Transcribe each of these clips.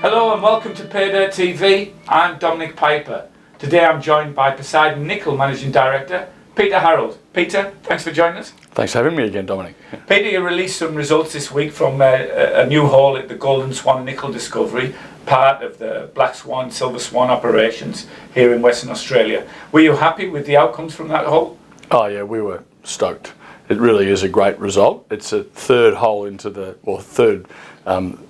Hello and welcome to Paydirt TV. I'm Dominic Piper. Today I'm joined by Poseidon Nickel Managing Director, Peter Harold. Peter, thanks for joining us. Thanks for having me again, Dominic. Peter, you released some results this week from a new hole at the Golden Swan Nickel discovery, part of the Black Swan, Silver Swan operations here in Western Australia. Were you happy with the outcomes from that hole? Oh yeah, we were stoked. It really is a great result. It's a third hole into the, or third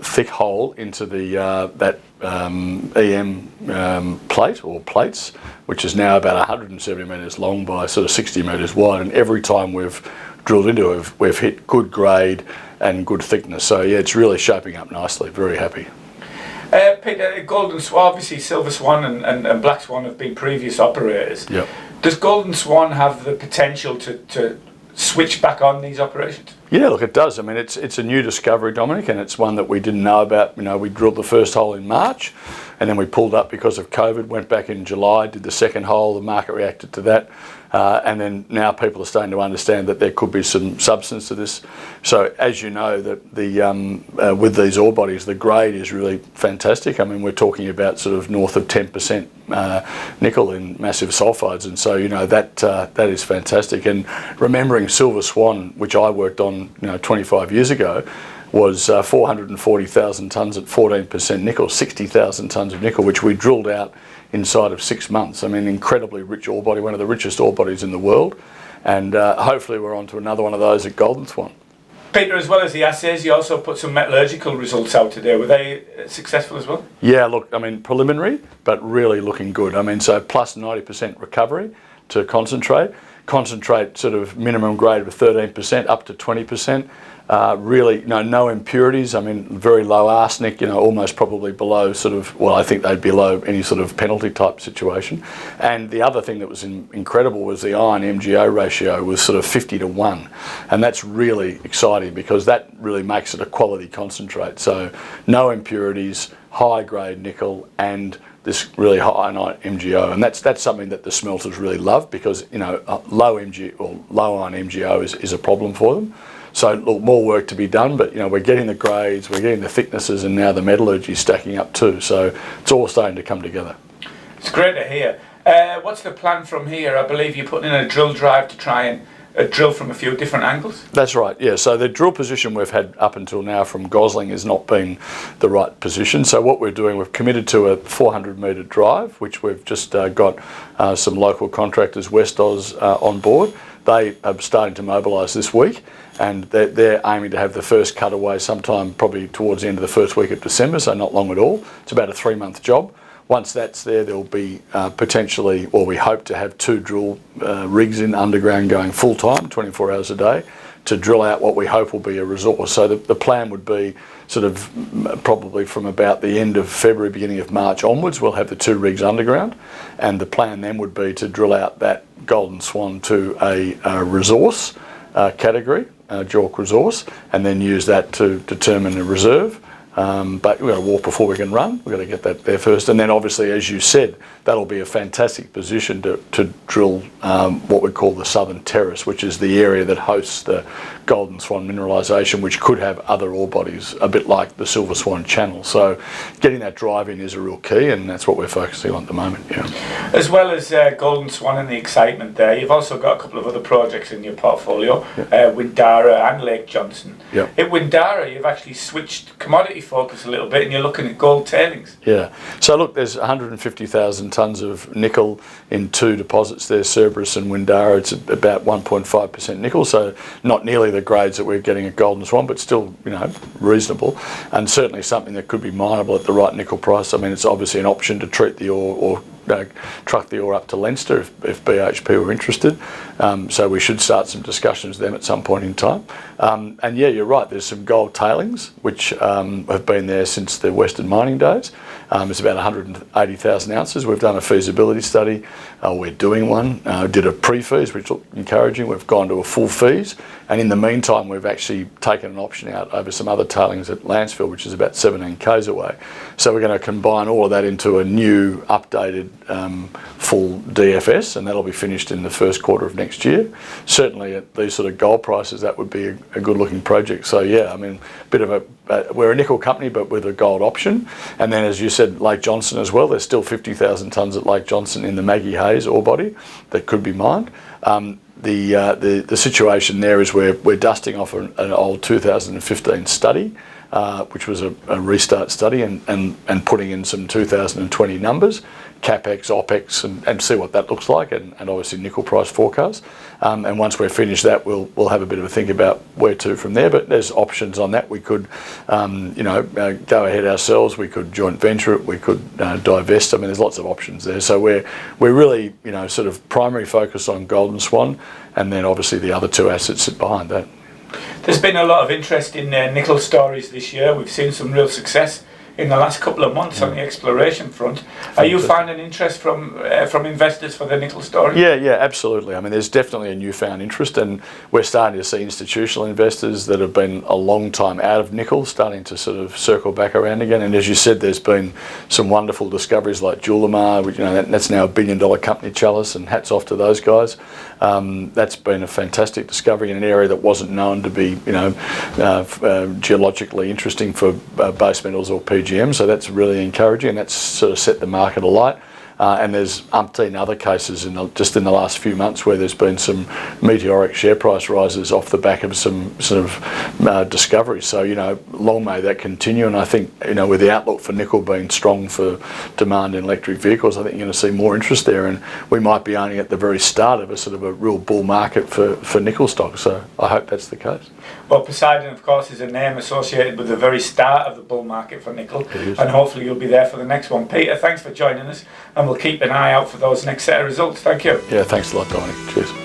thick hole into the that EM plate or plates, which is now about 170 metres long by sort of 60 metres wide. And every time we've drilled into it, we've hit good grade and good thickness. So yeah, it's really shaping up nicely. Very happy. Peter, Golden Swan, obviously Silver Swan and Black Swan have been previous operators. Yep. Does Golden Swan have the potential to switch back on these operations? Yeah, look, it does. I mean, it's a new discovery, Dominic, and it's one that we didn't know about. You know, we drilled the first hole in March, and then we pulled up because of COVID, went back in July, did the second hole, the market reacted to that, and then now people are starting to understand that there could be some substance to this. So, as you know, that the with these ore bodies, the grade is really fantastic. I mean, we're talking about sort of north of 10% nickel in massive sulfides, and so you know that that is fantastic. And remembering Silver Swan, which I worked on 25 years ago, was 440,000 tonnes at 14% nickel, 60,000 tonnes of nickel, which we drilled out inside of 6 months. I mean, incredibly rich ore body, one of the richest ore bodies in the world, and hopefully we're on to another one of those at Golden Swan. Peter, as well as the assays, you also put some metallurgical results out today. Were they successful as well? Yeah, look, I mean, preliminary, but really looking good. I mean, so plus 90% recovery to concentrate. Concentrate sort of minimum grade of 13% up to 20%. Really, no impurities. I mean, very low arsenic. Almost probably below sort of. Well, I think they'd be below any sort of penalty type situation. And the other thing that was incredible was the iron MgO ratio was sort of 50 to 1, and that's really exciting because that really makes it a quality concentrate. So no impurities, high grade nickel, and this really high MgO, and that's something that the smelters really love because low iron MgO is a problem for them. So look, more work to be done, but we're getting the grades, we're getting the thicknesses, and now the metallurgy is stacking up too. So it's all starting to come together. It's great to hear. What's the plan from here? I believe you're putting in a drill drive to try and drill from a few different angles? That's right, yeah. So the drill position we've had up until now from Gosling has not been the right position. So what we're doing, we've committed to a 400 metre drive, which we've just got some local contractors, West Oz, on board. They are starting to mobilise this week, and they're aiming to have the first cutaway sometime probably towards the end of the first week of December, so not long at all. It's about a 3-month job. Once that's there, there'll be potentially, or we hope to have 2 drill rigs in underground going full time, 24 hours a day, to drill out what we hope will be a resource. So the plan would be sort of probably from about the end of February, beginning of March onwards, we'll have the 2 rigs underground, and the plan then would be to drill out that Golden Swan to a resource category, JORC resource, and then use that to determine a reserve. But we've got to walk before we can run. We've got to get that there first. And then obviously, as you said, that'll be a fantastic position to drill what we call the Southern Terrace, which is the area that hosts the Golden Swan mineralisation, which could have other ore bodies, a bit like the Silver Swan Channel. So getting that drive in is a real key, and that's what we're focusing on at the moment. Yeah. As well as Golden Swan and the excitement there, you've also got a couple of other projects in your portfolio, Windara and Lake Johnson. Yep. At Windara, you've actually switched commodity focus a little bit, and you're looking at gold tailings. Yeah. So look, there's 150,000 tonnes of nickel in 2 deposits there, Cerberus and Windara. It's about 1.5% nickel, so not nearly the grades that we're getting at Golden Swan, but still, reasonable, and certainly something that could be mineable at the right nickel price. I mean, it's obviously an option to treat the ore or truck the ore up to Leinster if BHP were interested. So we should start some discussions with them at some point in time. And yeah, you're right, there's some gold tailings which have been there since the Western mining days. It's about 180,000 ounces. We've done a feasibility study. We're doing one. Did a pre-feas, which looked encouraging. We've gone to a full feas, and in the meantime we've actually taken an option out over some other tailings at Lancefield, which is about 17 k's away. So we're going to combine all of that into a new updated full DFS, and that'll be finished in the first quarter of next year. Certainly at these sort of gold prices, that would be a good looking project. So yeah, I mean, we're a nickel company, but with a gold option. And then, as you said, Lake Johnson as well. There's still 50,000 tonnes at Lake Johnson in the Maggie Hayes ore body that could be mined. The situation there is we're dusting off an old 2015 study, which was a restart study, and putting in some 2020 numbers, CapEx, OpEx, and see what that looks like, and obviously nickel price forecast. And once we're finished that, we'll have a bit of a think about where to from there. But there's options on that. We could, go ahead ourselves. We could joint venture it. We could divest. I mean, there's lots of options there. So we're really, sort of primary focus on Golden Swan, and then obviously the other two assets sit behind that. There's been a lot of interest in nickel stories this year. We've seen some real success in the last couple of months on the exploration front. Are you finding interest from investors for the nickel story? Yeah, absolutely. I mean, there's definitely a newfound interest, and we're starting to see institutional investors that have been a long time out of nickel starting to sort of circle back around again. And as you said, there's been some wonderful discoveries like Julimar, which, that's now $1 billion company, Chalice, and hats off to those guys. That's been a fantastic discovery in an area that wasn't known to be, geologically interesting for base metals or PGM. So that's really encouraging, and that's sort of set the market alight. And there's umpteen other cases just in the last few months where there's been some meteoric share price rises off the back of some sort of discoveries. So, long may that continue. And I think, with the outlook for nickel being strong for demand in electric vehicles, I think you're going to see more interest there. And we might be only at the very start of a sort of a real bull market for nickel stocks. So I hope that's the case. Well, Poseidon, of course, is a name associated with the very start of the bull market for nickel. And hopefully you'll be there for the next one. Peter, thanks for joining us. And we'll keep an eye out for those next set of results. Thank you. Yeah, thanks a lot, Dominic. Cheers.